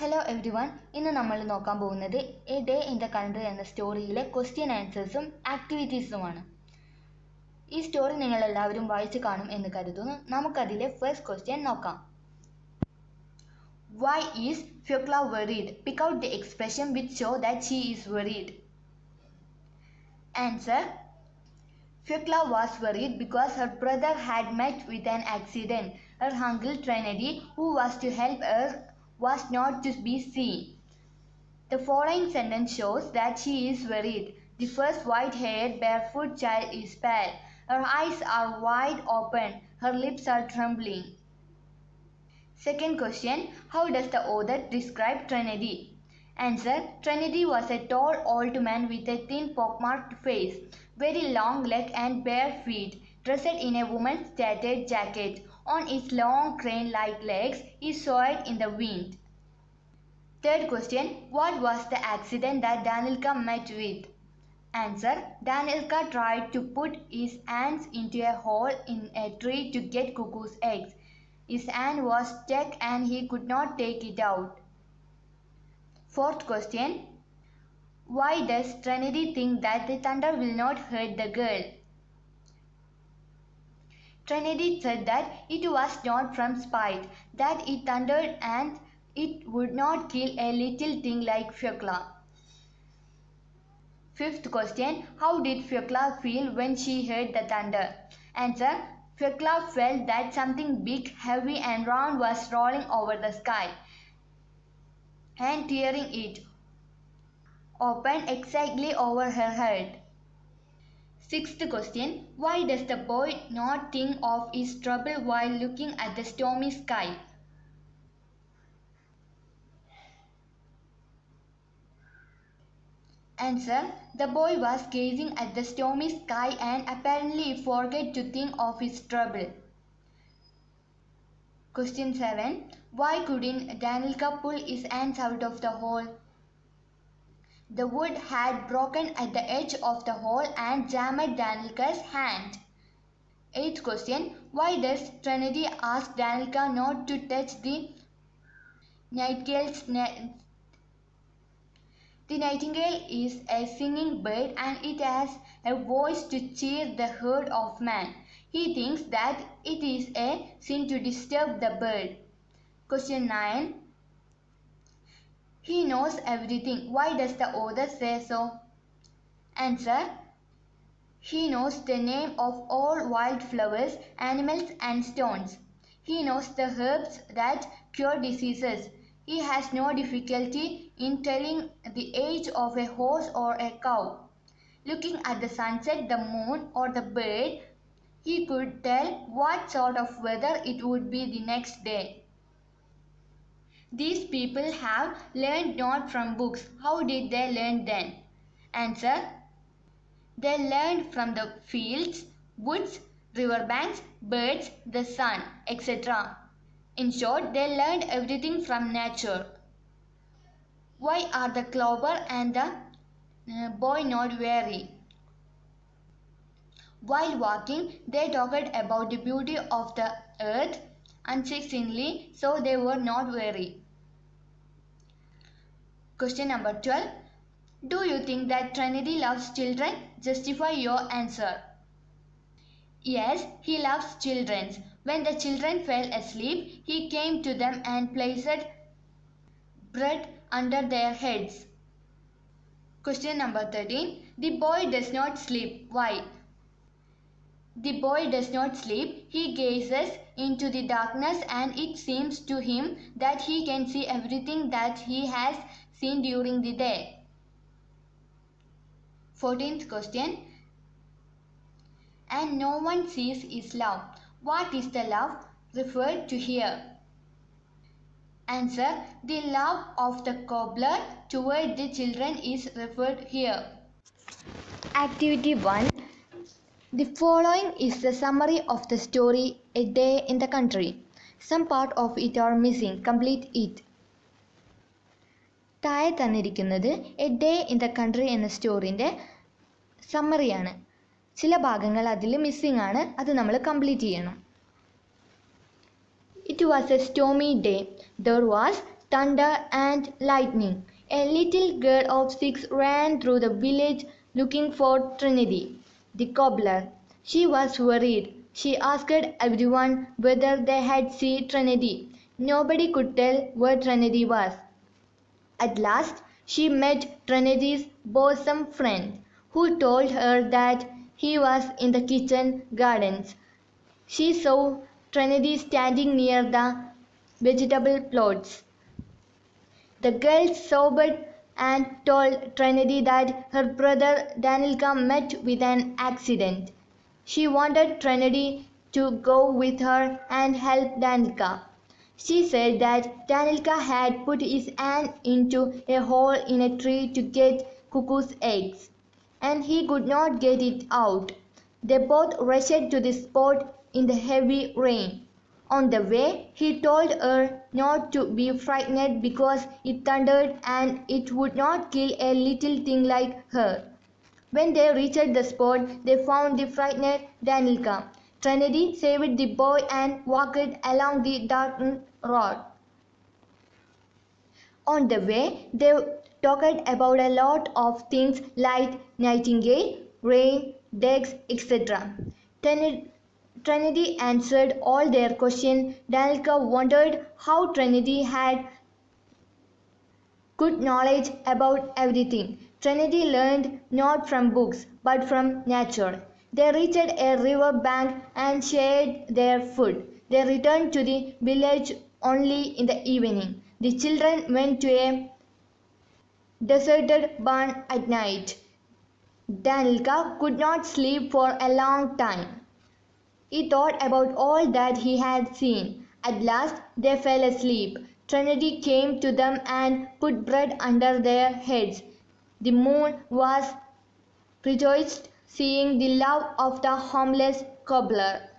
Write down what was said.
Hello every one. ഇന്ന് നമ്മൾ നോക്കാൻ പോകുന്നത് A day in the country എന്ന സ്റ്റോറിയിലെ ക്വസ്റ്റ്യൻ ആൻസേഴ്സും ആക്ടിവിറ്റീസുമാണ്. ഈ സ്റ്റോറി നിങ്ങൾ എല്ലാവരും വായിച്ചു കാണും എന്ന് കരുതുന്നു. നമുക്കതിലെ ഫസ്റ്റ് ക്വസ്റ്റ്യൻ നോക്കാം. Why is Fiokla worried? Pick out the expression which show that she is worried. Answer. Fiokla was worried because her brother had met with an accident. Her uncle Trinity, who was to help her, was not to be seen. The following sentence shows that she is worried. The first white-haired, barefoot child is pale. Her eyes are wide open. Her lips are trembling. Second question. How does the author describe Trinity? Answer. Trinity was a tall old man with a thin pockmarked face, very long legs and bare feet, dressed in a woman's tattered jacket. On his long crane-like legs he swayed in the wind. Third question. What was the accident that Danilka met with? Answer. Danilka tried to put his hands into a hole in a tree to get cuckoo's eggs. His hand was stuck and he could not take it out. Fourth question. Why does Trinity think that the thunder will not hurt the girl? Trinity said that it was not from spite, that it thundered and it would not kill a little thing like Fiokla. Fifth question. How did Fiokla feel when she heard the thunder? Answer. Fiokla felt that something big, heavy and round was rolling over the sky and tearing it open exactly over her head. Sixth question. Why does the boy not think of his trouble while looking at the stormy sky? Answer. The boy was gazing at the stormy sky and apparently forgot to think of his trouble. Question 7. Why couldn't Danilka pull his hands out of the hole? The wood had broken at the edge of the hole and jammed Danilka's hand. Eighth question. Why does Trinity ask Danilka not to touch the nightingale's nest? The nightingale is a singing bird and it has a voice to cheer the herd of man. He thinks that it is a sin to disturb the bird. Question 9. He knows everything. Why does the author say so? Answer. He knows the name of all wild flowers, animals and stones. He knows the herbs that cure diseases. He has no difficulty in telling the age of a horse or a cow. Looking at the sunset, the moon or the bird, he could tell what sort of weather it would be the next day. These people have learned not from books. How did they learn then? Answer. They learned from the fields, woods, riverbanks, birds, the sun, etc. In short, they learned everything from nature. Why are the clover and the boy not weary? While walking, they talked about the beauty of the earth unceasingly, so they were not weary. Question number 12. Do you think that Trinity loves children? Justify your answer. Yes, he loves children. When the children fell asleep, he came to them and placed bread under their heads. Question number 13. The boy does not sleep. Why? The boy does not sleep. He gazes into the darkness and it seems to him that he can see everything that he has seen during the day. 14th question. And no one sees his love. What is the love referred to here? Answer. The love of the cobbler toward the children is referred here. Activity 1. The following is the summary of the story A Day in the Country. Some part of it are missing. Complete it. താഴെ തന്നിരിക്കുന്നത് A day in the country എന്ന സ്റ്റോറിൻ്റെ സമ്മറിയാണ്. ചില ഭാഗങ്ങൾ അതിൽ missing ആണ്, അത് നമ്മൾ complete ചെയ്യണം. It was a stormy day. There was thunder and lightning. A little girl of 6 ran through the village looking for Trinity, the cobbler. She was worried. She asked everyone whether they had seen Trinity. Nobody could tell where Trinity was. At last she met Trinity's bosom friend, who told her that he was in the kitchen gardens. She saw Trinity standing near the vegetable plots. The girl sobbed and told Trinity that her brother Danilka met with an accident. She wanted Trinity to go with her and help Danilka. She said that Danilka had put his hand into a hole in a tree to get cuckoo's eggs, and he could not get it out. They both rushed to the spot in the heavy rain. On the way, he told her not to be frightened because it thundered and it would not kill a little thing like her. When they reached the spot, they found the frightened Danilka. Trinity saved the boy and walked along the darkened road. On the way, they talked about a lot of things like nightingale, rain, ducks, etc. Trinity answered all their questions. Danilka wondered how Trinity had good knowledge about everything. Trinity learned not from books but from nature. They reached a river bank and shared their food. They returned to the village only in the evening. The children went to a deserted barn at night. Danilka could not sleep for a long time. He thought about all that he had seen. At last they fell asleep. Trinity came to them and put bread under their heads. The moon was rejoiced seeing the love of the homeless cobbler.